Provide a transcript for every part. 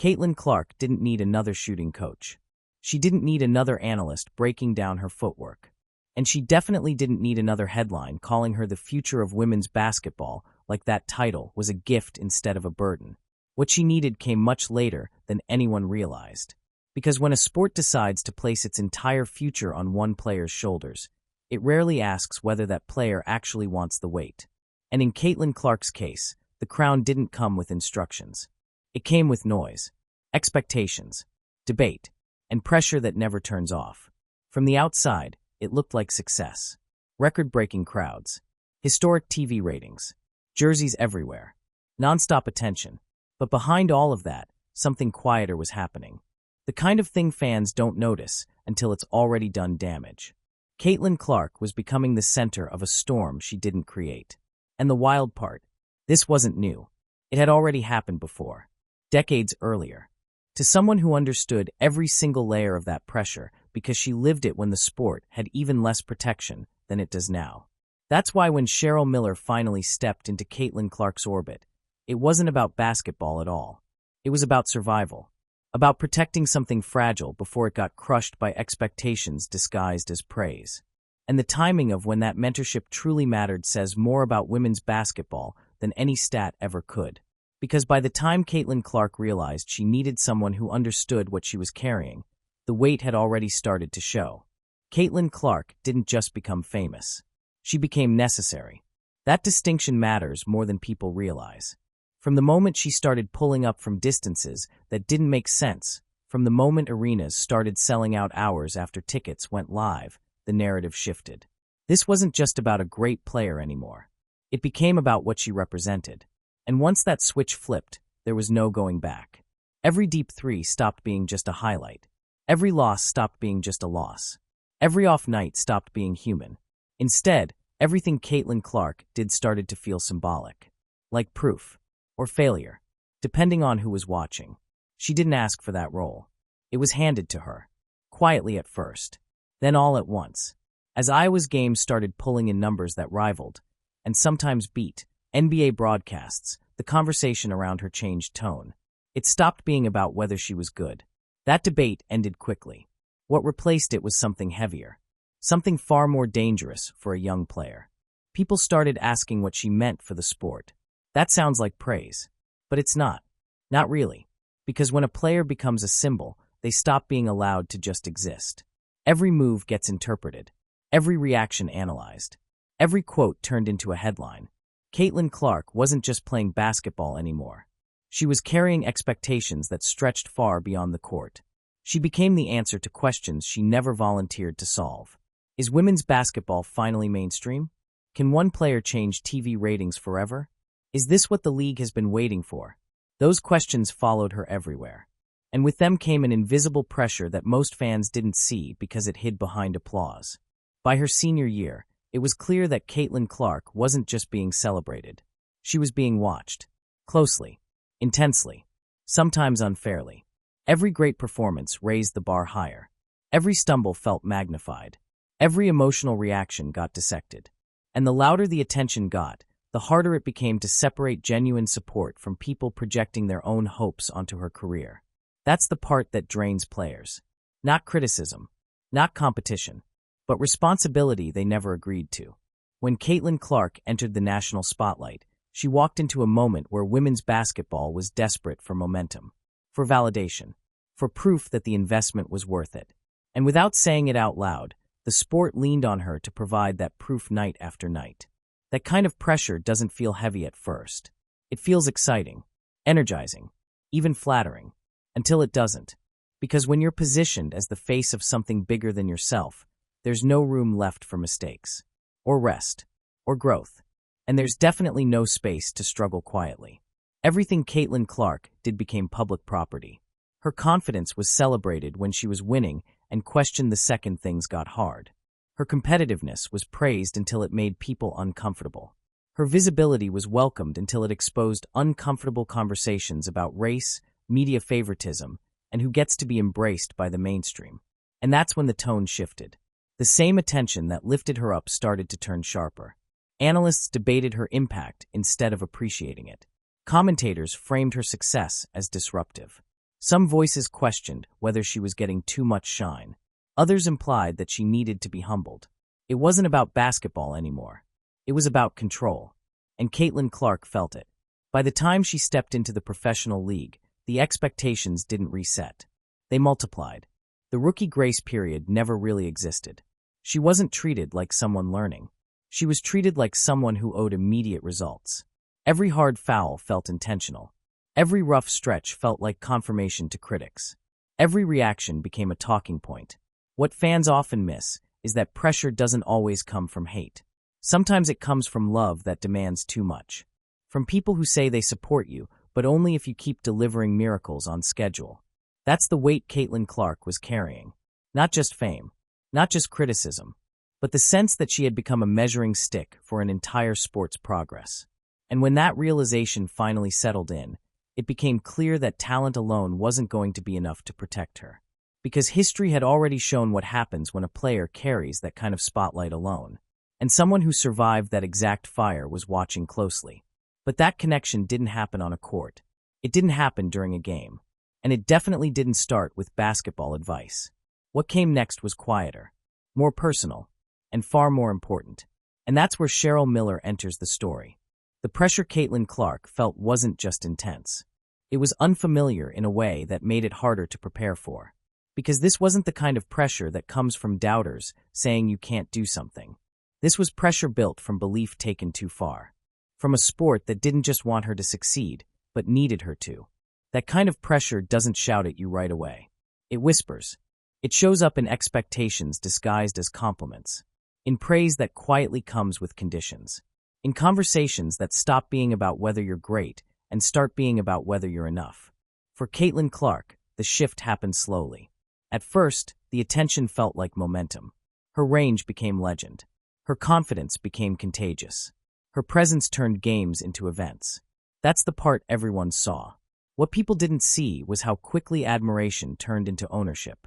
Caitlin Clark didn't need another shooting coach. She didn't need another analyst breaking down her footwork. And she definitely didn't need another headline calling her the future of women's basketball, like that title was a gift instead of a burden. What she needed came much later than anyone realized. Because when a sport decides to place its entire future on one player's shoulders, it rarely asks whether that player actually wants the weight. And in Caitlin Clark's case, the crown didn't come with instructions. It came with noise, expectations, debate, and pressure that never turns off. From the outside, it looked like success. Record-breaking crowds, historic TV ratings, jerseys everywhere, nonstop attention. But behind all of that, something quieter was happening. The kind of thing fans don't notice until it's already done damage. Caitlin Clark was becoming the center of a storm she didn't create. And the wild part, this wasn't new. It had already happened before, decades earlier. To someone who understood every single layer of that pressure because she lived it when the sport had even less protection than it does now. That's why when Cheryl Miller finally stepped into Caitlin Clark's orbit, it wasn't about basketball at all. It was about survival, about protecting something fragile before it got crushed by expectations disguised as praise. And the timing of when that mentorship truly mattered says more about women's basketball than any stat ever could. Because by the time Caitlin Clark realized she needed someone who understood what she was carrying, the weight had already started to show. Caitlin Clark didn't just become famous. She became necessary. That distinction matters more than people realize. From the moment she started pulling up from distances that didn't make sense, from the moment arenas started selling out hours after tickets went live, the narrative shifted. This wasn't just about a great player anymore. It became about what she represented. And once that switch flipped, there was no going back. Every deep three stopped being just a highlight. Every loss stopped being just a loss. Every off night stopped being human. Instead, everything Caitlin Clark did started to feel symbolic. Like proof. Or failure. Depending on who was watching. She didn't ask for that role. It was handed to her. Quietly at first. Then all at once. As Iowa's games started pulling in numbers that rivaled, and sometimes beat, NBA broadcasts, the conversation around her changed tone. It stopped being about whether she was good. That debate ended quickly. What replaced it was something heavier. Something far more dangerous for a young player. People started asking what she meant for the sport. That sounds like praise. But it's not. Not really. Because when a player becomes a symbol, they stop being allowed to just exist. Every move gets interpreted. Every reaction analyzed. Every quote turned into a headline. Caitlin Clark wasn't just playing basketball anymore. She was carrying expectations that stretched far beyond the court. She became the answer to questions she never volunteered to solve. Is women's basketball finally mainstream? Can one player change TV ratings forever? Is this what the league has been waiting for? Those questions followed her everywhere. And with them came an invisible pressure that most fans didn't see because it hid behind applause. By her senior year, it was clear that Caitlin Clark wasn't just being celebrated. She was being watched. Closely. Intensely. Sometimes unfairly. Every great performance raised the bar higher. Every stumble felt magnified. Every emotional reaction got dissected. And the louder the attention got, the harder it became to separate genuine support from people projecting their own hopes onto her career. That's the part that drains players. Not criticism. Not competition. But responsibility they never agreed to. When Caitlin Clark entered the national spotlight, she walked into a moment where women's basketball was desperate for momentum, for validation, for proof that the investment was worth it. And without saying it out loud, the sport leaned on her to provide that proof night after night. That kind of pressure doesn't feel heavy at first. It feels exciting, energizing, even flattering, until it doesn't. Because when you're positioned as the face of something bigger than yourself, there's no room left for mistakes, or rest, or growth. And there's definitely no space to struggle quietly. Everything Caitlin Clark did became public property. Her confidence was celebrated when she was winning and questioned the second things got hard. Her competitiveness was praised until it made people uncomfortable. Her visibility was welcomed until it exposed uncomfortable conversations about race, media favoritism, and who gets to be embraced by the mainstream. And that's when the tone shifted. The same attention that lifted her up started to turn sharper. Analysts debated her impact instead of appreciating it. Commentators framed her success as disruptive. Some voices questioned whether she was getting too much shine. Others implied that she needed to be humbled. It wasn't about basketball anymore. It was about control. And Caitlin Clark felt it. By the time she stepped into the professional league, the expectations didn't reset. They multiplied. The rookie grace period never really existed. She wasn't treated like someone learning. She was treated like someone who owed immediate results. Every hard foul felt intentional. Every rough stretch felt like confirmation to critics. Every reaction became a talking point. What fans often miss is that pressure doesn't always come from hate. Sometimes it comes from love that demands too much. From people who say they support you, but only if you keep delivering miracles on schedule. That's the weight Caitlin Clark was carrying. Not just fame, not just criticism, but the sense that she had become a measuring stick for an entire sport's progress. And when that realization finally settled in, it became clear that talent alone wasn't going to be enough to protect her. Because history had already shown what happens when a player carries that kind of spotlight alone. And someone who survived that exact fire was watching closely. But that connection didn't happen on a court. It didn't happen during a game. And it definitely didn't start with basketball advice. What came next was quieter, more personal, and far more important. And that's where Cheryl Miller enters the story. The pressure Caitlin Clark felt wasn't just intense. It was unfamiliar in a way that made it harder to prepare for. Because this wasn't the kind of pressure that comes from doubters saying you can't do something. This was pressure built from belief taken too far. From a sport that didn't just want her to succeed, but needed her to. That kind of pressure doesn't shout at you right away. It whispers. It shows up in expectations disguised as compliments. In praise that quietly comes with conditions. In conversations that stop being about whether you're great and start being about whether you're enough. For Caitlin Clark, the shift happened slowly. At first, the attention felt like momentum. Her range became legend. Her confidence became contagious. Her presence turned games into events. That's the part everyone saw. What people didn't see was how quickly admiration turned into ownership.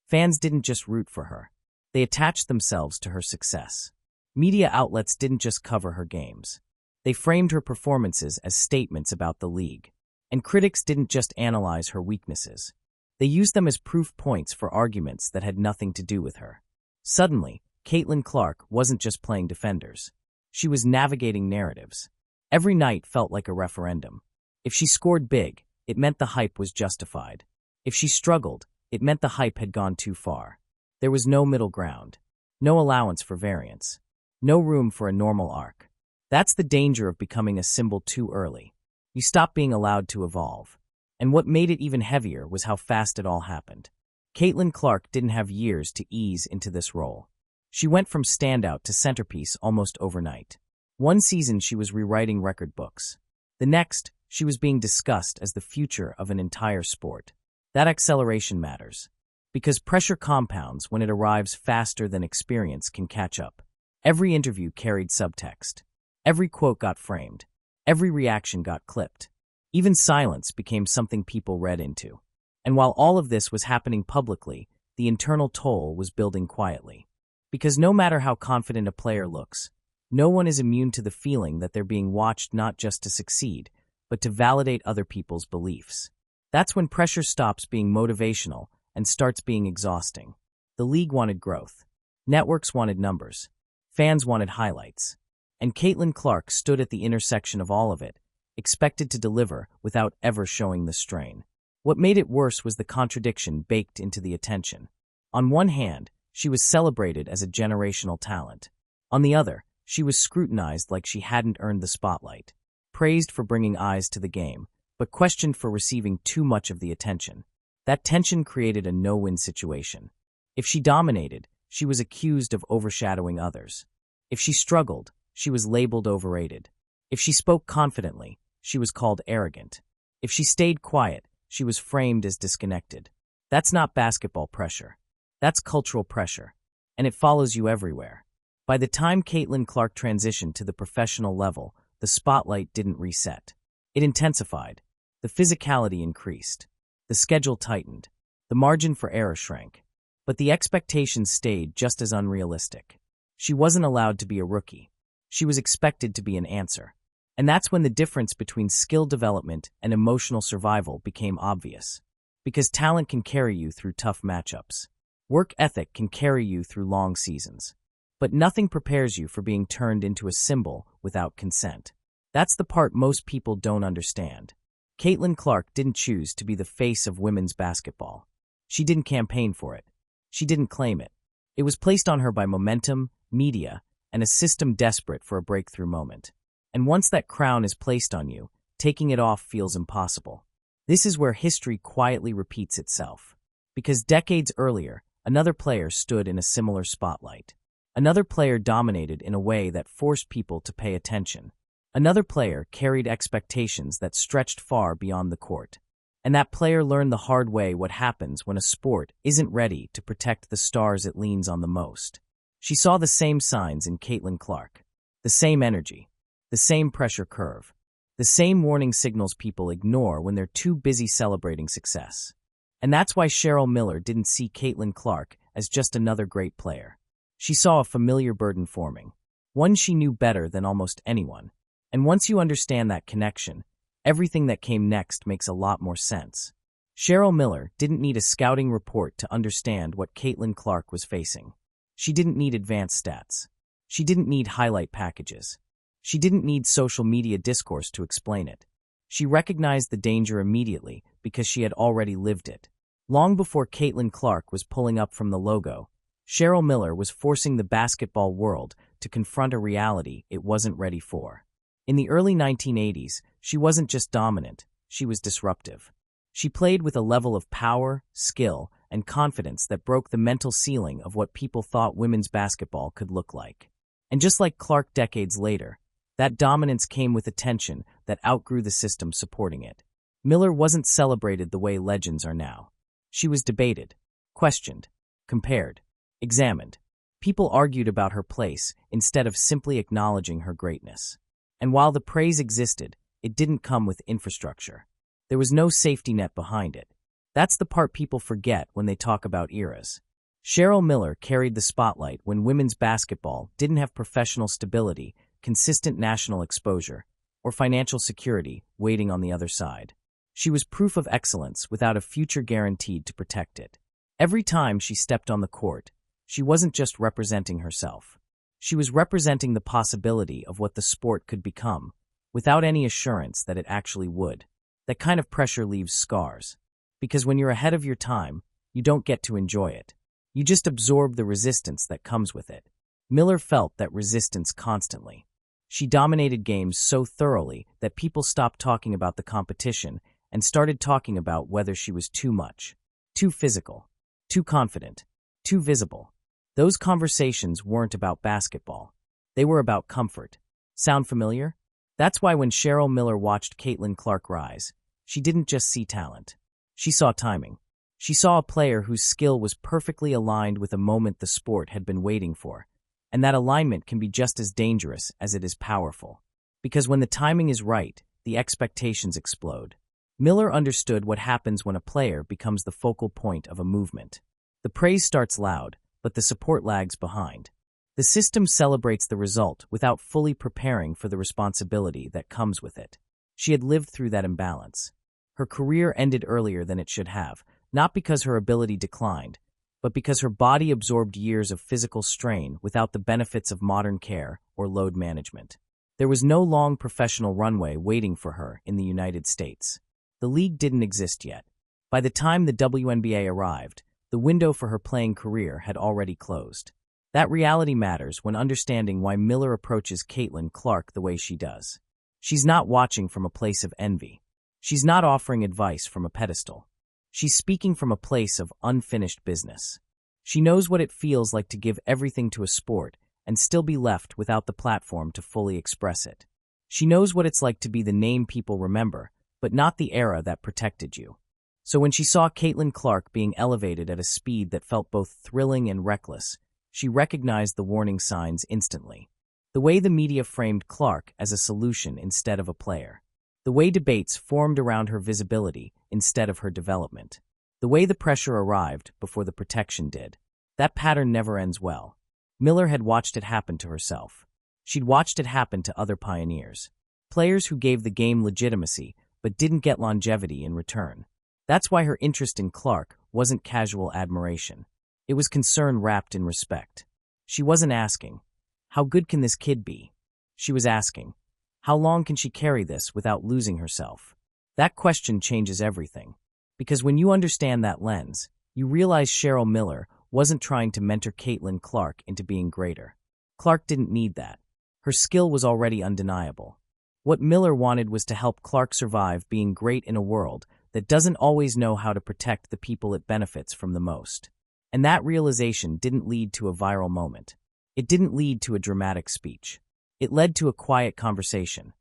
Fans didn't just root for her. They attached themselves to her success. Media outlets didn't just cover her games. They framed her performances as statements about the league. And critics didn't just analyze her weaknesses. They used them as proof points for arguments that had nothing to do with her. Suddenly, Caitlin Clark wasn't just playing defenders. She was navigating narratives. Every night felt like a referendum. If she scored big, it meant the hype was justified. If she struggled, it meant the hype had gone too far. There was no middle ground. No allowance for variance. No room for a normal arc. That's the danger of becoming a symbol too early. You stop being allowed to evolve. And what made it even heavier was how fast it all happened. Caitlin Clark didn't have years to ease into this role. She went from standout to centerpiece almost overnight. One season she was rewriting record books. The next, she was being discussed as the future of an entire sport. That acceleration matters. Because pressure compounds when it arrives faster than experience can catch up. Every interview carried subtext. Every quote got framed. Every reaction got clipped. Even silence became something people read into. And while all of this was happening publicly, the internal toll was building quietly. Because no matter how confident a player looks, no one is immune to the feeling that they're being watched not just to succeed, but to validate other people's beliefs. That's when pressure stops being motivational and starts being exhausting. The league wanted growth. Networks wanted numbers. Fans wanted highlights. And Caitlin Clark stood at the intersection of all of it, expected to deliver without ever showing the strain. What made it worse was the contradiction baked into the attention. On one hand, she was celebrated as a generational talent. On the other, she was scrutinized like she hadn't earned the spotlight. Praised for bringing eyes to the game, but questioned for receiving too much of the attention. That tension created a no-win situation. If she dominated, she was accused of overshadowing others. If she struggled, she was labeled overrated. If she spoke confidently, she was called arrogant. If she stayed quiet, she was framed as disconnected. That's not basketball pressure. That's cultural pressure. And it follows you everywhere. By the time Caitlin Clark transitioned to the professional level, the spotlight didn't reset. It intensified. The physicality increased. The schedule tightened. The margin for error shrank. But the expectations stayed just as unrealistic. She wasn't allowed to be a rookie. She was expected to be an answer. And that's when the difference between skill development and emotional survival became obvious. Because talent can carry you through tough matchups. Work ethic can carry you through long seasons. But nothing prepares you for being turned into a symbol without consent. That's the part most people don't understand. Caitlin Clark didn't choose to be the face of women's basketball. She didn't campaign for it. She didn't claim it. It was placed on her by momentum, media, and a system desperate for a breakthrough moment. And once that crown is placed on you, taking it off feels impossible. This is where history quietly repeats itself. Because decades earlier, another player stood in a similar spotlight. Another player dominated in a way that forced people to pay attention. Another player carried expectations that stretched far beyond the court. And that player learned the hard way what happens when a sport isn't ready to protect the stars it leans on the most. She saw the same signs in Caitlin Clark. The same energy. The same pressure curve. The same warning signals people ignore when they're too busy celebrating success. And that's why Cheryl Miller didn't see Caitlin Clark as just another great player. She saw a familiar burden forming. One she knew better than almost anyone. And once you understand that connection, everything that came next makes a lot more sense. Cheryl Miller didn't need a scouting report to understand what Caitlin Clark was facing. She didn't need advanced stats. She didn't need highlight packages. She didn't need social media discourse to explain it. She recognized the danger immediately because she had already lived it. Long before Caitlin Clark was pulling up from the logo, Cheryl Miller was forcing the basketball world to confront a reality it wasn't ready for. In the early 1980s, she wasn't just dominant, she was disruptive. She played with a level of power, skill, and confidence that broke the mental ceiling of what people thought women's basketball could look like. And just like Clark decades later, that dominance came with attention that outgrew the system supporting it. Miller wasn't celebrated the way legends are now. She was debated, questioned, compared, examined. People argued about her place instead of simply acknowledging her greatness. And while the praise existed, it didn't come with infrastructure. There was no safety net behind it. That's the part people forget when they talk about eras. Cheryl Miller carried the spotlight when women's basketball didn't have professional stability, consistent national exposure, or financial security waiting on the other side. She was proof of excellence without a future guaranteed to protect it. Every time she stepped on the court, she wasn't just representing herself. She was representing the possibility of what the sport could become, without any assurance that it actually would. That kind of pressure leaves scars. Because when you're ahead of your time, you don't get to enjoy it. You just absorb the resistance that comes with it. Miller felt that resistance constantly. She dominated games so thoroughly that people stopped talking about the competition and started talking about whether she was too much, too physical, too confident, too visible. Those conversations weren't about basketball. They were about comfort. Sound familiar? That's why when Cheryl Miller watched Caitlin Clark rise, she didn't just see talent. She saw timing. She saw a player whose skill was perfectly aligned with a moment the sport had been waiting for. And that alignment can be just as dangerous as it is powerful. Because when the timing is right, the expectations explode. Miller understood what happens when a player becomes the focal point of a movement. The praise starts loud, but the support lags behind. The system celebrates the result without fully preparing for the responsibility that comes with it. She had lived through that imbalance. Her career ended earlier than it should have, not because her ability declined, but because her body absorbed years of physical strain without the benefits of modern care or load management. There was no long professional runway waiting for her in the United States. The league didn't exist yet. By the time the WNBA arrived, the window for her playing career had already closed. That reality matters when understanding why Miller approaches Caitlin Clark the way she does. She's not watching from a place of envy. She's not offering advice from a pedestal. She's speaking from a place of unfinished business. She knows what it feels like to give everything to a sport and still be left without the platform to fully express it. She knows what it's like to be the name people remember, but not the era that protected you. So when she saw Caitlin Clark being elevated at a speed that felt both thrilling and reckless, she recognized the warning signs instantly. The way the media framed Clark as a solution instead of a player. The way debates formed around her visibility instead of her development. The way the pressure arrived before the protection did. That pattern never ends well. Miller had watched it happen to herself. She'd watched it happen to other pioneers. Players who gave the game legitimacy but didn't get longevity in return. That's why her interest in Clark wasn't casual admiration. It was concern wrapped in respect. She wasn't asking, "How good can this kid be?" She was asking, "How long can she carry this without losing herself?" That question changes everything. Because when you understand that lens, you realize Cheryl Miller wasn't trying to mentor Caitlin Clark into being greater. Clark didn't need that. Her skill was already undeniable. What Miller wanted was to help Clark survive being great in a world that doesn't always know how to protect the people it benefits from the most. And that realization didn't lead to a viral moment. It didn't lead to a dramatic speech. It led to a quiet conversation,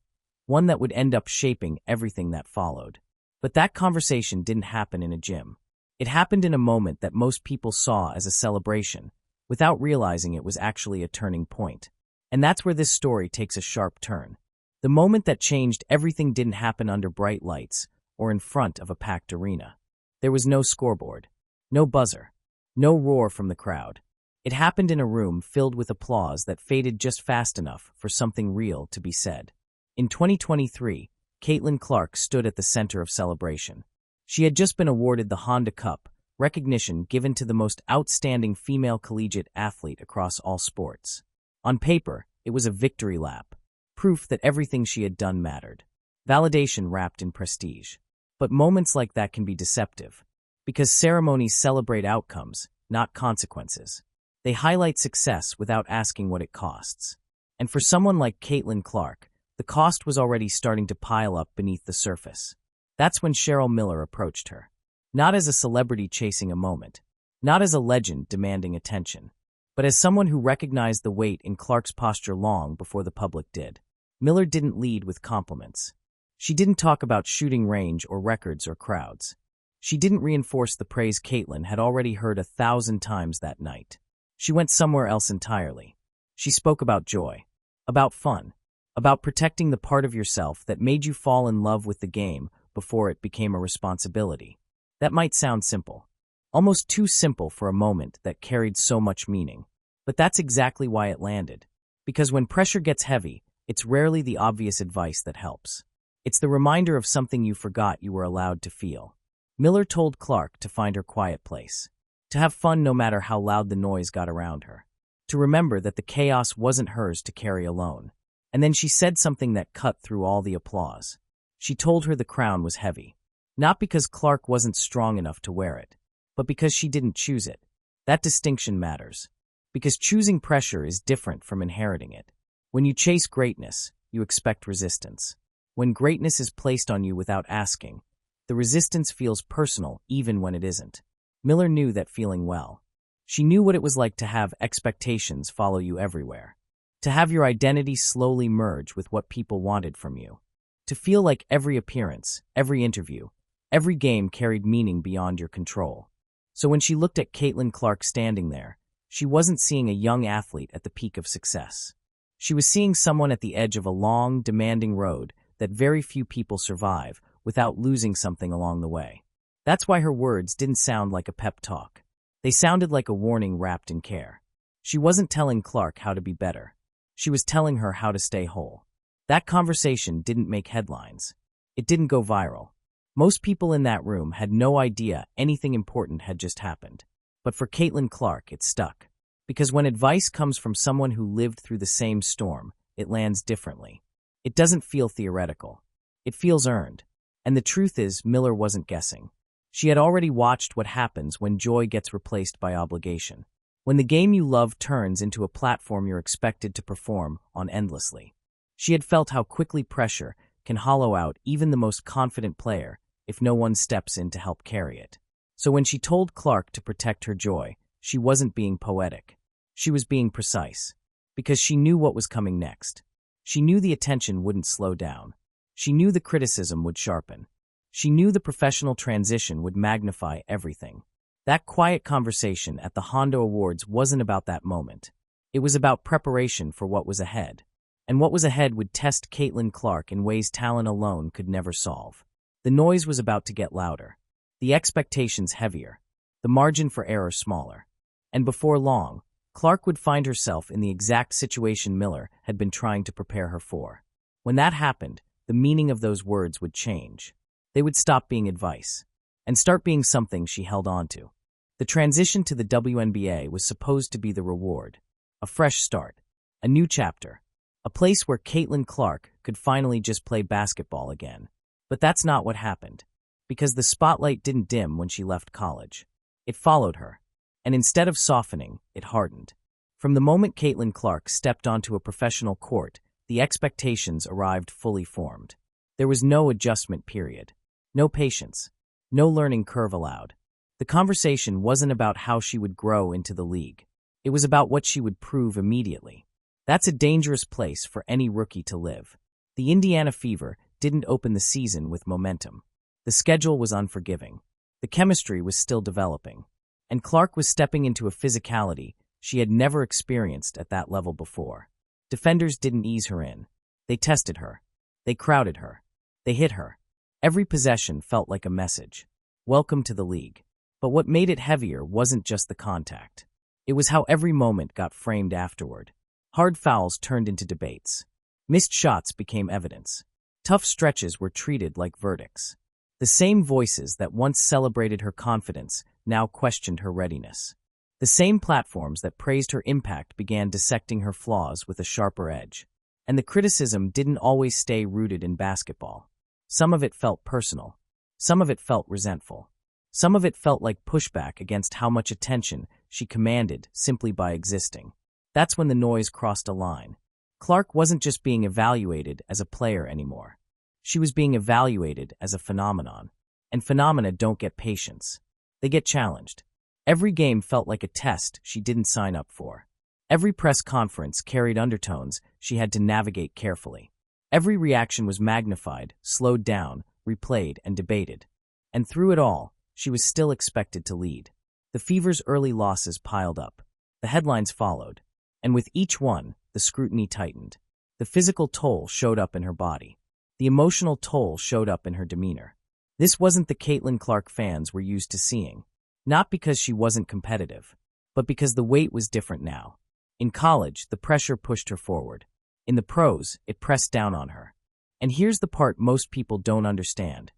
one that would end up shaping everything that followed. But that conversation didn't happen in a gym. It happened in a moment that most people saw as a celebration, without realizing it was actually a turning point. And that's where this story takes a sharp turn. The moment that changed everything didn't happen under bright lights or in front of a packed arena. There was no scoreboard, no buzzer, no roar from the crowd. It happened in a room filled with applause that faded just fast enough for something real to be said. In 2023, Caitlin Clark stood at the center of celebration. She had just been awarded the Honda Cup, recognition given to the most outstanding female collegiate athlete across all sports. On paper, it was a victory lap, proof that everything she had done mattered. Validation wrapped in prestige. But moments like that can be deceptive, because ceremonies celebrate outcomes, not consequences. They highlight success without asking what it costs. And for someone like Caitlin Clark, the cost was already starting to pile up beneath the surface. That's when Cheryl Miller approached her. Not as a celebrity chasing a moment, not as a legend demanding attention, but as someone who recognized the weight in Clark's posture long before the public did. Miller didn't lead with compliments. She didn't talk about shooting range or records or crowds. She didn't reinforce the praise Caitlin had already heard 1,000 times that night. She went somewhere else entirely. She spoke about joy, about fun, about protecting the part of yourself that made you fall in love with the game before it became a responsibility. That might sound simple, almost too simple for a moment that carried so much meaning. But that's exactly why it landed. Because when pressure gets heavy, it's rarely the obvious advice that helps. It's the reminder of something you forgot you were allowed to feel. Miller told Clark to find her quiet place, to have fun no matter how loud the noise got around her, to remember that the chaos wasn't hers to carry alone. And then she said something that cut through all the applause. She told her the crown was heavy, not because Clark wasn't strong enough to wear it, but because she didn't choose it. That distinction matters, because choosing pressure is different from inheriting it. When you chase greatness, you expect resistance. When greatness is placed on you without asking, the resistance feels personal even when it isn't. Miller knew that feeling well. She knew what it was like to have expectations follow you everywhere, to have your identity slowly merge with what people wanted from you, to feel like every appearance, every interview, every game carried meaning beyond your control. So when she looked at Caitlin Clark standing there, she wasn't seeing a young athlete at the peak of success. She was seeing someone at the edge of a long, demanding road that very few people survive without losing something along the way. That's why her words didn't sound like a pep talk. They sounded like a warning wrapped in care. She wasn't telling Clark how to be better. She was telling her how to stay whole. That conversation didn't make headlines. It didn't go viral. Most people in that room had no idea anything important had just happened. But for Caitlin Clark, it stuck. Because when advice comes from someone who lived through the same storm, it lands differently. It doesn't feel theoretical. It feels earned. And the truth is, Miller wasn't guessing. She had already watched what happens when joy gets replaced by obligation. When the game you love turns into a platform you're expected to perform on endlessly. She had felt how quickly pressure can hollow out even the most confident player if no one steps in to help carry it. So when she told Clark to protect her joy, she wasn't being poetic. She was being precise. Because she knew what was coming next. She knew the attention wouldn't slow down. She knew the criticism would sharpen. She knew the professional transition would magnify everything. That quiet conversation at the Honda Awards wasn't about that moment. It was about preparation for what was ahead. And what was ahead would test Caitlin Clark in ways talent alone could never solve. The noise was about to get louder. The expectations heavier. The margin for error smaller. And before long, Clark would find herself in the exact situation Miller had been trying to prepare her for. When that happened, the meaning of those words would change. They would stop being advice. and start being something she held on to. The transition to the WNBA was supposed to be the reward. A fresh start. A new chapter. A place where Caitlin Clark could finally just play basketball again. But that's not what happened. Because the spotlight didn't dim when she left college. It followed her. And instead of softening, it hardened. From the moment Caitlin Clark stepped onto a professional court, the expectations arrived fully formed. There was no adjustment period. No patience. No learning curve allowed. The conversation wasn't about how she would grow into the league. It was about what she would prove immediately. That's a dangerous place for any rookie to live. The Indiana Fever didn't open the season with momentum. The schedule was unforgiving. The chemistry was still developing. And Clark was stepping into a physicality she had never experienced at that level before. Defenders didn't ease her in. They tested her. They crowded her. They hit her. Every possession felt like a message. Welcome to the league. But what made it heavier wasn't just the contact. It was how every moment got framed afterward. Hard fouls turned into debates. Missed shots became evidence. Tough stretches were treated like verdicts. The same voices that once celebrated her confidence now questioned her readiness. The same platforms that praised her impact began dissecting her flaws with a sharper edge. And the criticism didn't always stay rooted in basketball. Some of it felt personal. Some of it felt resentful. Some of it felt like pushback against how much attention she commanded simply by existing. That's when the noise crossed a line. Clark wasn't just being evaluated as a player anymore. She was being evaluated as a phenomenon. And phenomena don't get patience. They get challenged. Every game felt like a test she didn't sign up for. Every press conference carried undertones she had to navigate carefully. Every reaction was magnified, slowed down, replayed, and debated. And through it all, she was still expected to lead. The Fever's early losses piled up. The headlines followed. And with each one, the scrutiny tightened. The physical toll showed up in her body. The emotional toll showed up in her demeanor. This wasn't the Caitlin Clark fans were used to seeing. Not because she wasn't competitive, but because the weight was different now. In college, the pressure pushed her forward. In the pros, it pressed down on her. And here's the part most people don't understand.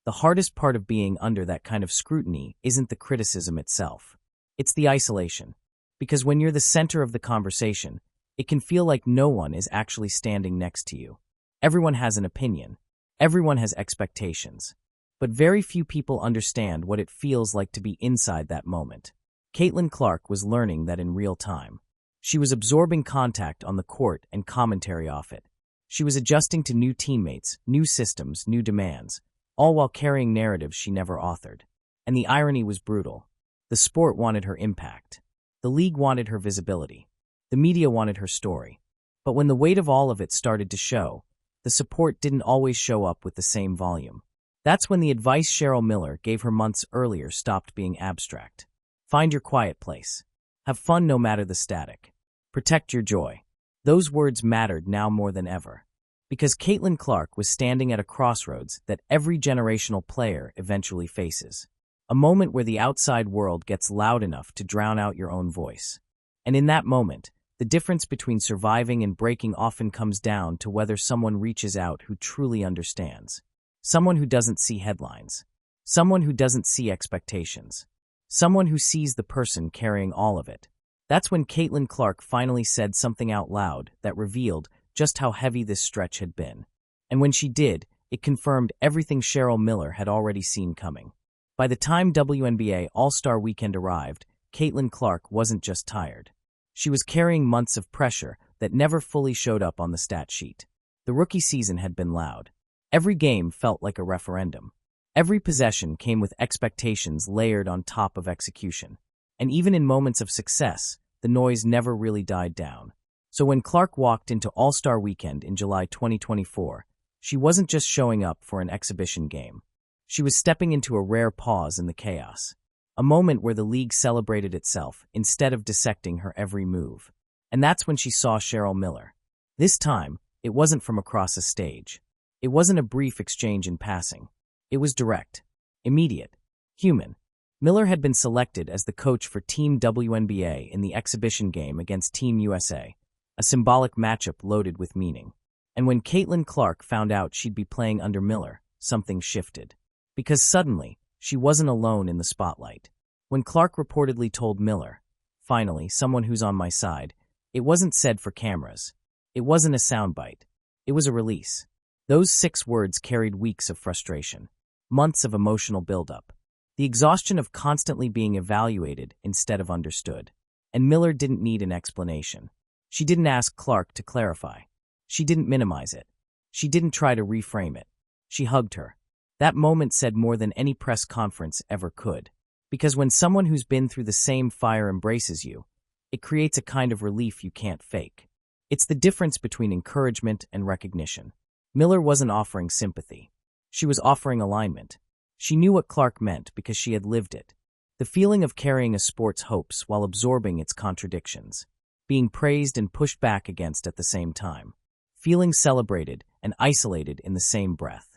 The hardest part of being under that kind of scrutiny isn't the criticism itself. It's the isolation. Because when you're the center of the conversation, it can feel like no one is actually standing next to you. Everyone has an opinion. Everyone has expectations. But very few people understand what it feels like to be inside that moment. Caitlin Clark was learning that in real time. She was absorbing contact on the court and commentary off it. She was adjusting to new teammates, new systems, new demands, all while carrying narratives she never authored. And the irony was brutal. The sport wanted her impact. The league wanted her visibility. The media wanted her story. But when the weight of all of it started to show, the support didn't always show up with the same volume. That's when the advice Cheryl Miller gave her months earlier stopped being abstract. Find your quiet place. Have fun no matter the static. Protect your joy. Those words mattered now more than ever. Because Caitlin Clark was standing at a crossroads that every generational player eventually faces. A moment where the outside world gets loud enough to drown out your own voice. And in that moment, the difference between surviving and breaking often comes down to whether someone reaches out who truly understands. Someone who doesn't see headlines. Someone who doesn't see expectations. Someone who sees the person carrying all of it. That's when Caitlin Clark finally said something out loud that revealed just how heavy this stretch had been. And when she did, it confirmed everything Cheryl Miller had already seen coming. By the time WNBA All-Star Weekend arrived, Caitlin Clark wasn't just tired. She was carrying months of pressure that never fully showed up on the stat sheet. The rookie season had been loud. Every game felt like a referendum. Every possession came with expectations layered on top of execution. And even in moments of success, the noise never really died down. So when Clark walked into All-Star Weekend in July 2024, she wasn't just showing up for an exhibition game. She was stepping into a rare pause in the chaos. A moment where the league celebrated itself instead of dissecting her every move. And that's when she saw Cheryl Miller. This time, it wasn't from across a stage. It wasn't a brief exchange in passing. It was direct, immediate, human. Miller had been selected as the coach for Team WNBA in the exhibition game against Team USA, a symbolic matchup loaded with meaning. And when Caitlin Clark found out she'd be playing under Miller, something shifted. Because suddenly, She wasn't alone in the spotlight. When Clark reportedly told Miller, "Finally, someone who's on my side," it wasn't said for cameras. It wasn't a soundbite. It was a release. Those 6 words carried weeks of frustration, months of emotional buildup, the exhaustion of constantly being evaluated instead of understood. And Miller didn't need an explanation. She didn't ask Clark to clarify. She didn't minimize it. She didn't try to reframe it. She hugged her. That moment said more than any press conference ever could. Because when someone who's been through the same fire embraces you, it creates a kind of relief you can't fake. It's the difference between encouragement and recognition. Miller wasn't offering sympathy. She was offering alignment. She knew what Clark meant because she had lived it. The feeling of carrying a sport's hopes while absorbing its contradictions. Being praised and pushed back against at the same time. Feeling celebrated and isolated in the same breath.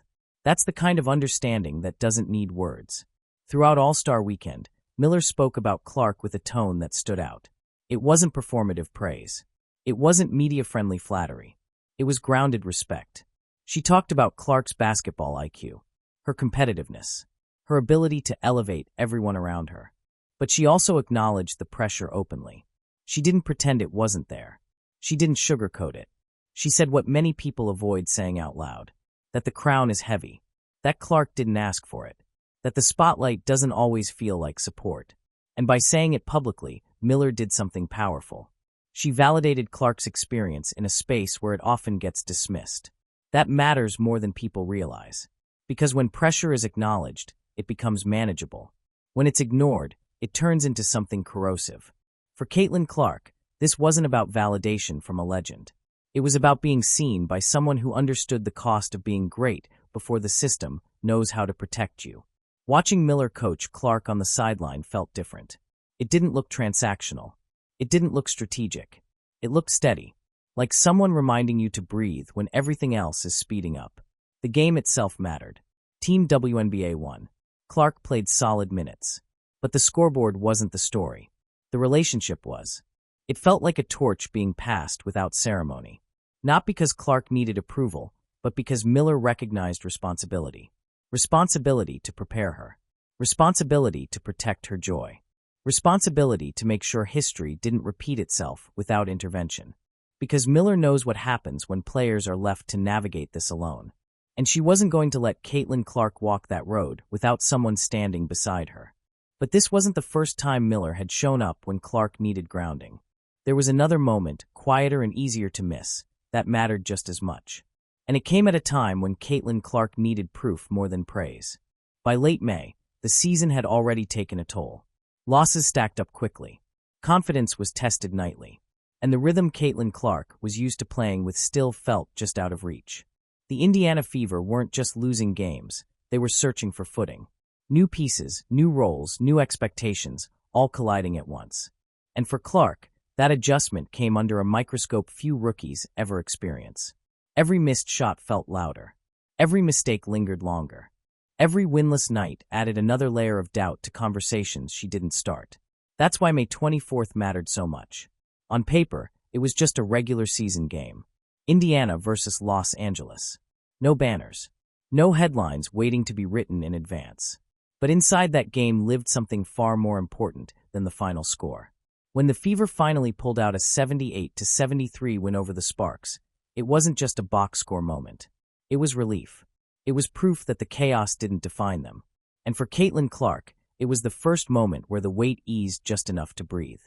That's the kind of understanding that doesn't need words. Throughout All-Star Weekend, Miller spoke about Clark with a tone that stood out. It wasn't performative praise. It wasn't media-friendly flattery. It was grounded respect. She talked about Clark's basketball IQ, her competitiveness, her ability to elevate everyone around her. But she also acknowledged the pressure openly. She didn't pretend it wasn't there. She didn't sugarcoat it. She said what many people avoid saying out loud, that the crown is heavy, that Clark didn't ask for it, that the spotlight doesn't always feel like support. And by saying it publicly, Miller did something powerful. She validated Clark's experience in a space where it often gets dismissed. That matters more than people realize. Because when pressure is acknowledged, it becomes manageable. When it's ignored, it turns into something corrosive. For Caitlin Clark, this wasn't about validation from a legend. It was about being seen by someone who understood the cost of being great before the system knows how to protect you. Watching Miller coach Clark on the sideline felt different. It didn't look transactional. It didn't look strategic. It looked steady, like someone reminding you to breathe when everything else is speeding up. The game itself mattered. Team WNBA won. Clark played solid minutes. But the scoreboard wasn't the story. The relationship was. It felt like a torch being passed without ceremony. Not because Clark needed approval, but because Miller recognized responsibility. Responsibility to prepare her. Responsibility to protect her joy. Responsibility to make sure history didn't repeat itself without intervention. Because Miller knows what happens when players are left to navigate this alone. And she wasn't going to let Caitlin Clark walk that road without someone standing beside her. But this wasn't the first time Miller had shown up when Clark needed grounding. There was another moment, quieter and easier to miss, that mattered just as much. And it came at a time when Caitlin Clark needed proof more than praise. By late May, the season had already taken a toll. Losses stacked up quickly. Confidence was tested nightly. And the rhythm Caitlin Clark was used to playing with still felt just out of reach. The Indiana Fever weren't just losing games, they were searching for footing. New pieces, new roles, new expectations, all colliding at once. And for Clark, that adjustment came under a microscope few rookies ever experience. Every missed shot felt louder. Every mistake lingered longer. Every winless night added another layer of doubt to conversations she didn't start. That's why May 24th mattered so much. On paper, it was just a regular season game. Indiana versus Los Angeles. No banners. No headlines waiting to be written in advance. But inside that game lived something far more important than the final score. When the Fever finally pulled out a 78-73 win over the Sparks, it wasn't just a box score moment. It was relief. It was proof that the chaos didn't define them. And for Caitlin Clark, it was the first moment where the weight eased just enough to breathe.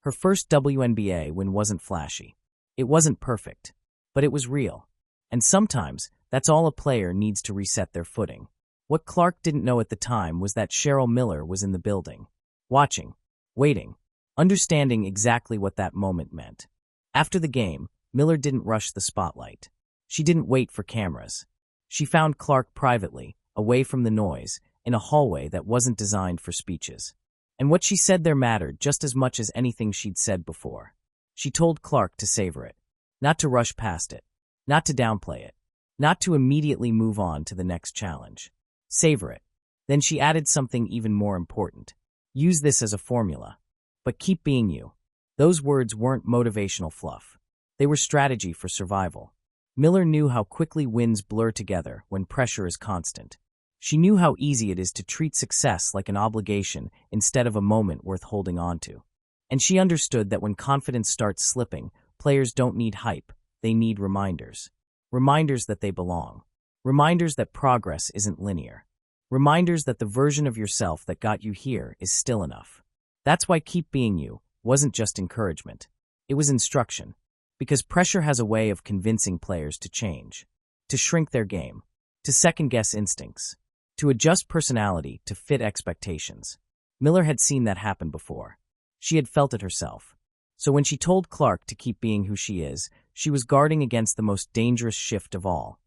Her first WNBA win wasn't flashy. It wasn't perfect. But it was real. And sometimes, that's all a player needs to reset their footing. What Clark didn't know at the time was that Cheryl Miller was in the building. Watching. Waiting. Understanding exactly what that moment meant. After the game, Miller didn't rush the spotlight. She didn't wait for cameras. She found Clark privately, away from the noise, in a hallway that wasn't designed for speeches. And what she said there mattered just as much as anything she'd said before. She told Clark to savor it. Not to rush past it. Not to downplay it. Not to immediately move on to the next challenge. Savor it. Then she added something even more important. Use this as a formula. But keep being you. Those words weren't motivational fluff. They were strategy for survival. Miller knew how quickly wins blur together when pressure is constant. She knew how easy it is to treat success like an obligation instead of a moment worth holding on to. And she understood that when confidence starts slipping, players don't need hype, they need reminders. Reminders that they belong. Reminders that progress isn't linear. Reminders that the version of yourself that got you here is still enough. That's why Keep Being You wasn't just encouragement. It was instruction. Because pressure has a way of convincing players to change, to shrink their game, to second-guess instincts, to adjust personality to fit expectations. Miller had seen that happen before. She had felt it herself. So when she told Clark to keep being who she is, she was guarding against the most dangerous shift of all,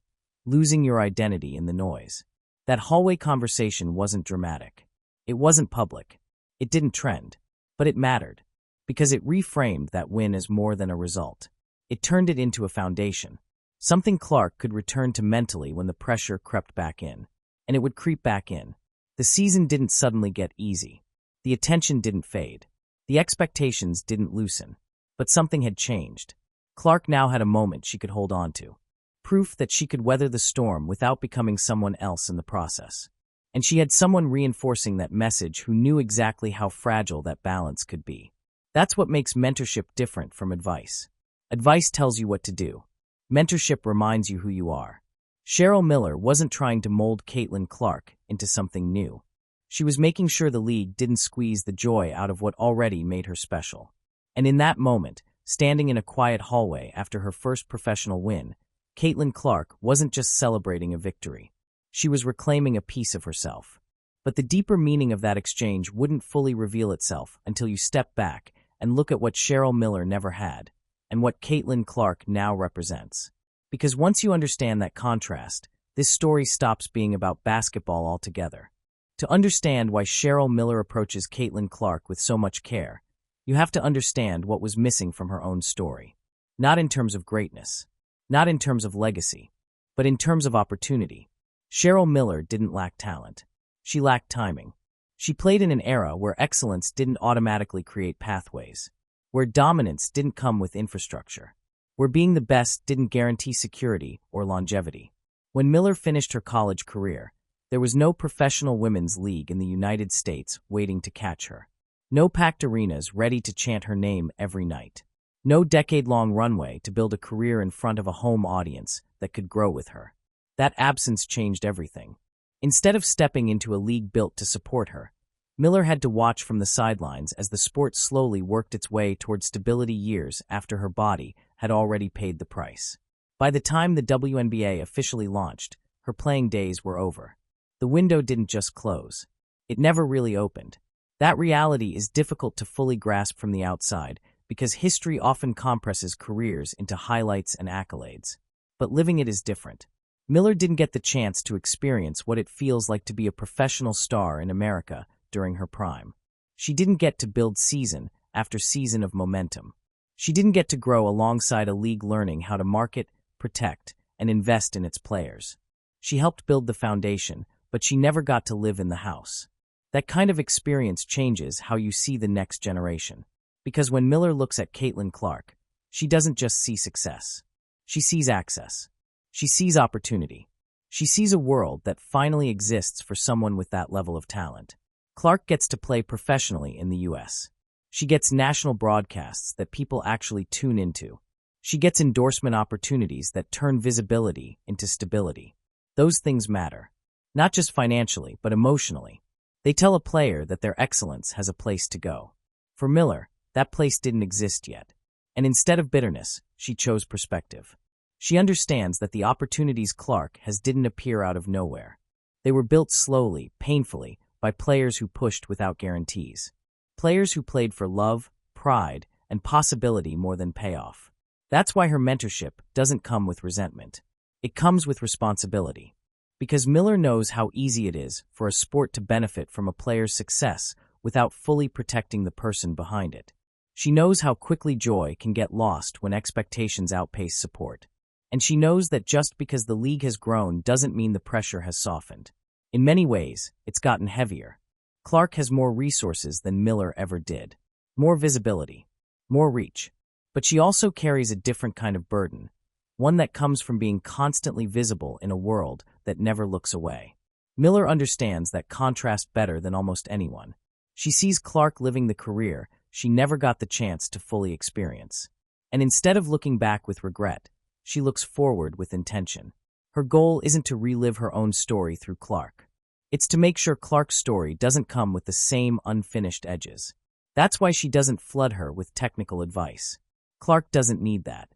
losing your identity in the noise. That hallway conversation wasn't dramatic. It wasn't public. It didn't trend. But it mattered. Because it reframed that win as more than a result. It turned it into a foundation. Something Clark could return to mentally when the pressure crept back in. And it would creep back in. The season didn't suddenly get easy. The attention didn't fade. The expectations didn't loosen. But something had changed. Clark now had a moment she could hold on to. Proof that she could weather the storm without becoming someone else in the process. And she had someone reinforcing that message who knew exactly how fragile that balance could be. That's what makes mentorship different from advice. Advice tells you what to do. Mentorship reminds you who you are. Cheryl Miller wasn't trying to mold Caitlin Clark into something new. She was making sure the league didn't squeeze the joy out of what already made her special. And in that moment, standing in a quiet hallway after her first professional win, Caitlin Clark wasn't just celebrating a victory. She was reclaiming a piece of herself. But the deeper meaning of that exchange wouldn't fully reveal itself until you step back and look at what Cheryl Miller never had, and what Caitlin Clark now represents. Because once you understand that contrast, this story stops being about basketball altogether. To understand why Cheryl Miller approaches Caitlin Clark with so much care, you have to understand what was missing from her own story. Not in terms of greatness, not in terms of legacy, but in terms of opportunity. Cheryl Miller didn't lack talent. She lacked timing. She played in an era where excellence didn't automatically create pathways, where dominance didn't come with infrastructure, where being the best didn't guarantee security or longevity. When Miller finished her college career, there was no professional women's league in the United States waiting to catch her. No packed arenas ready to chant her name every night. No decade-long runway to build a career in front of a home audience that could grow with her. That absence changed everything. Instead of stepping into a league built to support her, Miller had to watch from the sidelines as the sport slowly worked its way toward stability years after her body had already paid the price. By the time the WNBA officially launched, her playing days were over. The window didn't just close. It never really opened. That reality is difficult to fully grasp from the outside because history often compresses careers into highlights and accolades. But living it is different. Miller didn't get the chance to experience what it feels like to be a professional star in America during her prime. She didn't get to build season after season of momentum. She didn't get to grow alongside a league learning how to market, protect, and invest in its players. She helped build the foundation, but she never got to live in the house. That kind of experience changes how you see the next generation. Because when Miller looks at Caitlin Clark, she doesn't just see success. She sees access. She sees opportunity. She sees a world that finally exists for someone with that level of talent. Clark gets to play professionally in the U.S. She gets national broadcasts that people actually tune into. She gets endorsement opportunities that turn visibility into stability. Those things matter. Not just financially, but emotionally. They tell a player that their excellence has a place to go. For Miller, that place didn't exist yet. And instead of bitterness, she chose perspective. She understands that the opportunities Clark has didn't appear out of nowhere. They were built slowly, painfully, by players who pushed without guarantees. Players who played for love, pride, and possibility more than payoff. That's why her mentorship doesn't come with resentment. It comes with responsibility. Because Miller knows how easy it is for a sport to benefit from a player's success without fully protecting the person behind it. She knows how quickly joy can get lost when expectations outpace support. And she knows that just because the league has grown doesn't mean the pressure has softened. In many ways, it's gotten heavier. Clark has more resources than Miller ever did. More visibility. More reach. But she also carries a different kind of burden. One that comes from being constantly visible in a world that never looks away. Miller understands that contrast better than almost anyone. She sees Clark living the career she never got the chance to fully experience. And instead of looking back with regret, she looks forward with intention. Her goal isn't to relive her own story through Clark. It's to make sure Clark's story doesn't come with the same unfinished edges. That's why she doesn't flood her with technical advice. Clark doesn't need that.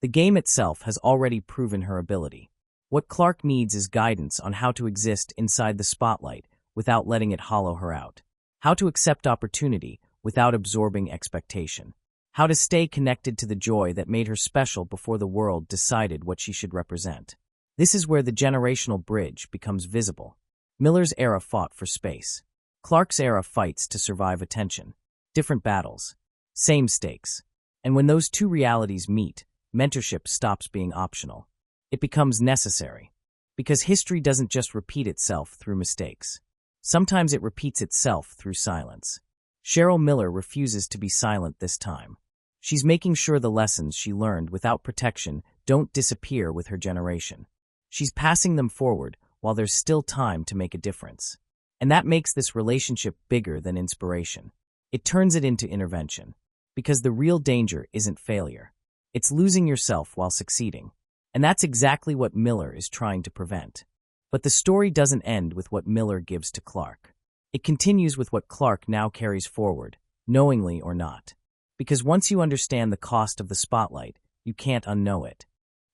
The game itself has already proven her ability. What Clark needs is guidance on how to exist inside the spotlight without letting it hollow her out. How to accept opportunity without absorbing expectation. How to stay connected to the joy that made her special before the world decided what she should represent. This is where the generational bridge becomes visible. Miller's era fought for space. Clark's era fights to survive attention. Different battles. Same stakes. And when those two realities meet, mentorship stops being optional. It becomes necessary. Because history doesn't just repeat itself through mistakes. Sometimes it repeats itself through silence. Cheryl Miller refuses to be silent this time. She's making sure the lessons she learned without protection don't disappear with her generation. She's passing them forward while there's still time to make a difference. And that makes this relationship bigger than inspiration. It turns it into intervention. Because the real danger isn't failure. It's losing yourself while succeeding. And that's exactly what Miller is trying to prevent. But the story doesn't end with what Miller gives to Clark. It continues with what Clark now carries forward, knowingly or not. Because once you understand the cost of the spotlight, you can't unknow it.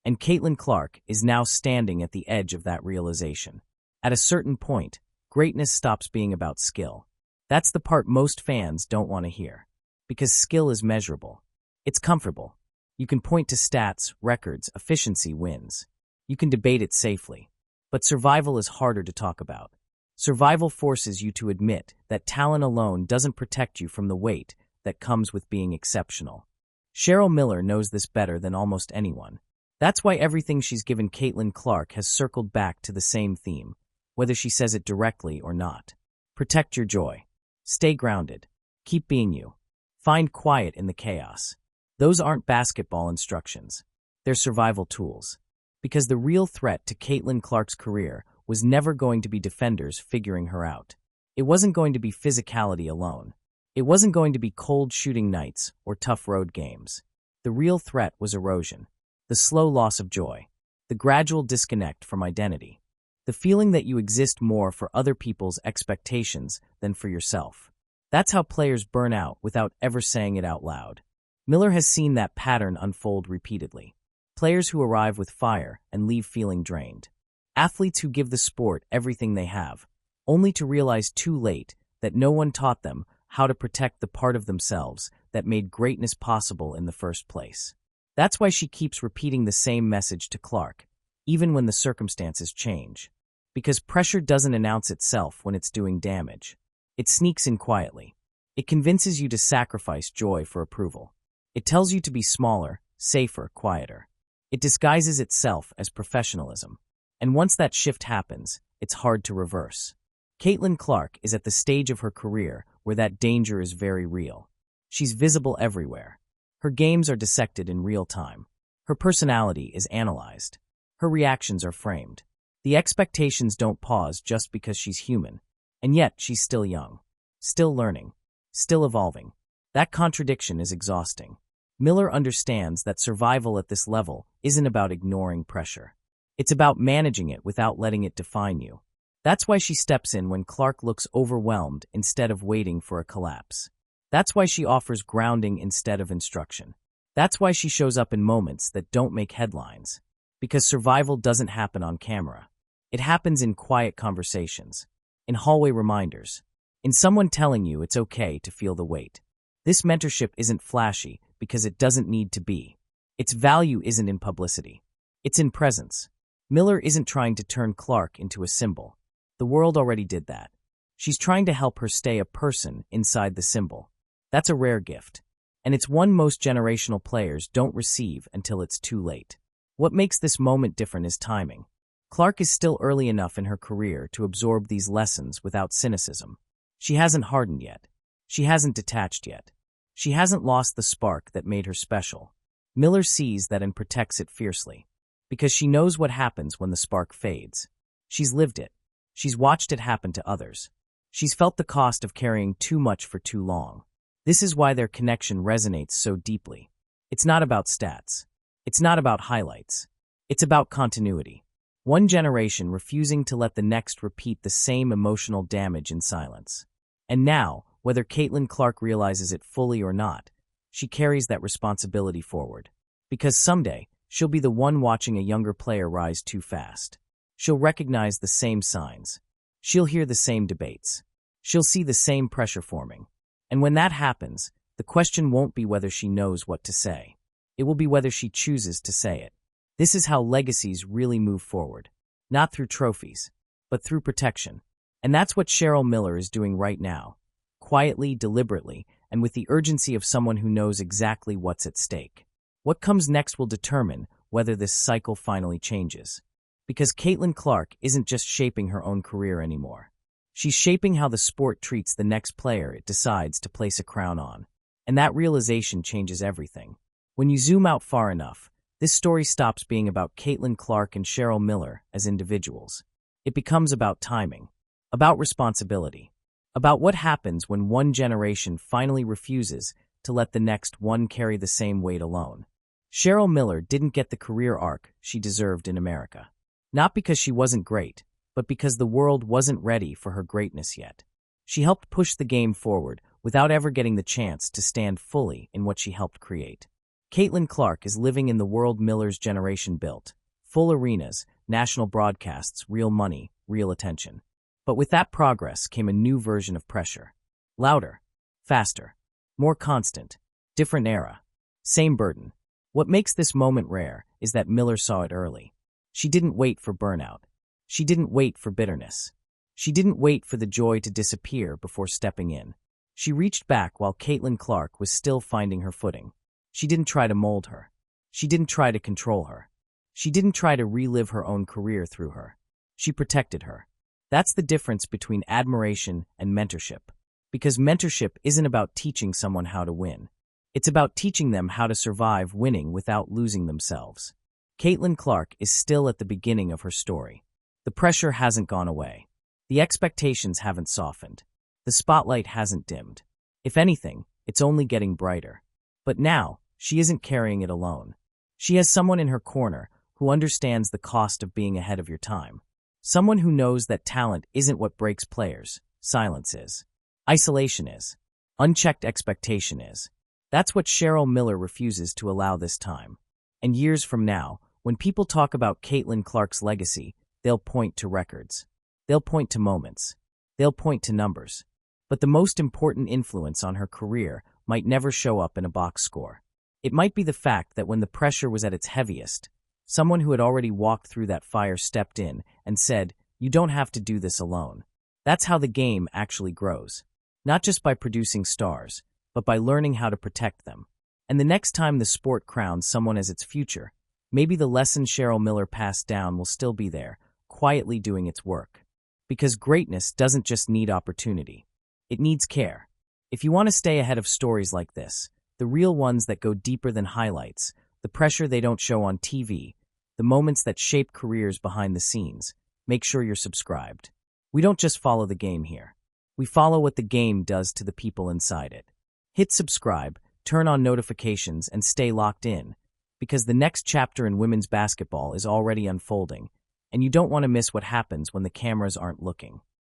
And Caitlin Clark is now standing at the edge of that realization. At a certain point, greatness stops being about skill. That's the part most fans don't want to hear. Because skill is measurable. It's comfortable. You can point to stats, records, efficiency, wins. You can debate it safely. But survival is harder to talk about. Survival forces you to admit that talent alone doesn't protect you from the weight that comes with being exceptional. Cheryl Miller knows this better than almost anyone. That's why everything she's given Caitlin Clark has circled back to the same theme, whether she says it directly or not. Protect your joy. Stay grounded. Keep being you. Find quiet in the chaos. Those aren't basketball instructions. They're survival tools. Because the real threat to Caitlin Clark's career was never going to be defenders figuring her out. It wasn't going to be physicality alone. It wasn't going to be cold shooting nights or tough road games. The real threat was erosion. The slow loss of joy. The gradual disconnect from identity. The feeling that you exist more for other people's expectations than for yourself. That's how players burn out without ever saying it out loud. Miller has seen that pattern unfold repeatedly. Players who arrive with fire and leave feeling drained. Athletes who give the sport everything they have, only to realize too late that no one taught them how to protect the part of themselves that made greatness possible in the first place. That's why she keeps repeating the same message to Clark, even when the circumstances change. Because pressure doesn't announce itself when it's doing damage. It sneaks in quietly. It convinces you to sacrifice joy for approval. It tells you to be smaller, safer, quieter. It disguises itself as professionalism. And once that shift happens, it's hard to reverse. Caitlin Clark is at the stage of her career where that danger is very real. She's visible everywhere. Her games are dissected in real time. Her personality is analyzed. Her reactions are framed. The expectations don't pause just because she's human. And yet, she's still young. Still learning. Still evolving. That contradiction is exhausting. Miller understands that survival at this level isn't about ignoring pressure. It's about managing it without letting it define you. That's why she steps in when Clark looks overwhelmed instead of waiting for a collapse. That's why she offers grounding instead of instruction. That's why she shows up in moments that don't make headlines. Because survival doesn't happen on camera. It happens in quiet conversations, in hallway reminders, in someone telling you it's okay to feel the weight. This mentorship isn't flashy because it doesn't need to be. Its value isn't in publicity. It's in presence. Miller isn't trying to turn Clark into a symbol. The world already did that. She's trying to help her stay a person inside the symbol. That's a rare gift. And it's one most generational players don't receive until it's too late. What makes this moment different is timing. Clark is still early enough in her career to absorb these lessons without cynicism. She hasn't hardened yet. She hasn't detached yet. She hasn't lost the spark that made her special. Miller sees that and protects it fiercely. Because she knows what happens when the spark fades. She's lived it. She's watched it happen to others. She's felt the cost of carrying too much for too long. This is why their connection resonates so deeply. It's not about stats. It's not about highlights. It's about continuity. One generation refusing to let the next repeat the same emotional damage in silence. And now, whether Caitlin Clark realizes it fully or not, she carries that responsibility forward. Because someday, she'll be the one watching a younger player rise too fast. She'll recognize the same signs. She'll hear the same debates. She'll see the same pressure forming. And when that happens, the question won't be whether she knows what to say. It will be whether she chooses to say it. This is how legacies really move forward. Not through trophies, but through protection. And that's what Cheryl Miller is doing right now. Quietly, deliberately, and with the urgency of someone who knows exactly what's at stake. What comes next will determine whether this cycle finally changes. Because Caitlin Clark isn't just shaping her own career anymore. She's shaping how the sport treats the next player it decides to place a crown on. And that realization changes everything. When you zoom out far enough, this story stops being about Caitlin Clark and Cheryl Miller as individuals. It becomes about timing, about responsibility, about what happens when one generation finally refuses to let the next one carry the same weight alone. Cheryl Miller didn't get the career arc she deserved in America. Not because she wasn't great, but because the world wasn't ready for her greatness yet. She helped push the game forward without ever getting the chance to stand fully in what she helped create. Caitlin Clark is living in the world Miller's generation built. Full arenas, national broadcasts, real money, real attention. But with that progress came a new version of pressure. Louder, faster, more constant, different era, same burden. What makes this moment rare is that Miller saw it early. She didn't wait for burnout. She didn't wait for bitterness. She didn't wait for the joy to disappear before stepping in. She reached back while Caitlin Clark was still finding her footing. She didn't try to mold her. She didn't try to control her. She didn't try to relive her own career through her. She protected her. That's the difference between admiration and mentorship. Because mentorship isn't about teaching someone how to win. It's about teaching them how to survive winning without losing themselves. Caitlin Clark is still at the beginning of her story. The pressure hasn't gone away. The expectations haven't softened. The spotlight hasn't dimmed. If anything, it's only getting brighter. But now, she isn't carrying it alone. She has someone in her corner who understands the cost of being ahead of your time. Someone who knows that talent isn't what breaks players. Silence is. Isolation is. Unchecked expectation is. That's what Cheryl Miller refuses to allow this time. And years from now, when people talk about Caitlin Clark's legacy, they'll point to records. They'll point to moments. They'll point to numbers. But the most important influence on her career might never show up in a box score. It might be the fact that when the pressure was at its heaviest, someone who had already walked through that fire stepped in and said, "You don't have to do this alone." That's how the game actually grows. Not just by producing stars, but by learning how to protect them. And the next time the sport crowns someone as its future, maybe the lesson Cheryl Miller passed down will still be there, quietly doing its work. Because greatness doesn't just need opportunity. It needs care. If you want to stay ahead of stories like this, the real ones that go deeper than highlights, the pressure they don't show on TV, the moments that shape careers behind the scenes, make sure you're subscribed. We don't just follow the game here. We follow what the game does to the people inside it. Hit subscribe, turn on notifications, and stay locked in, because the next chapter in women's basketball is already unfolding, and you don't want to miss what happens when the cameras aren't looking.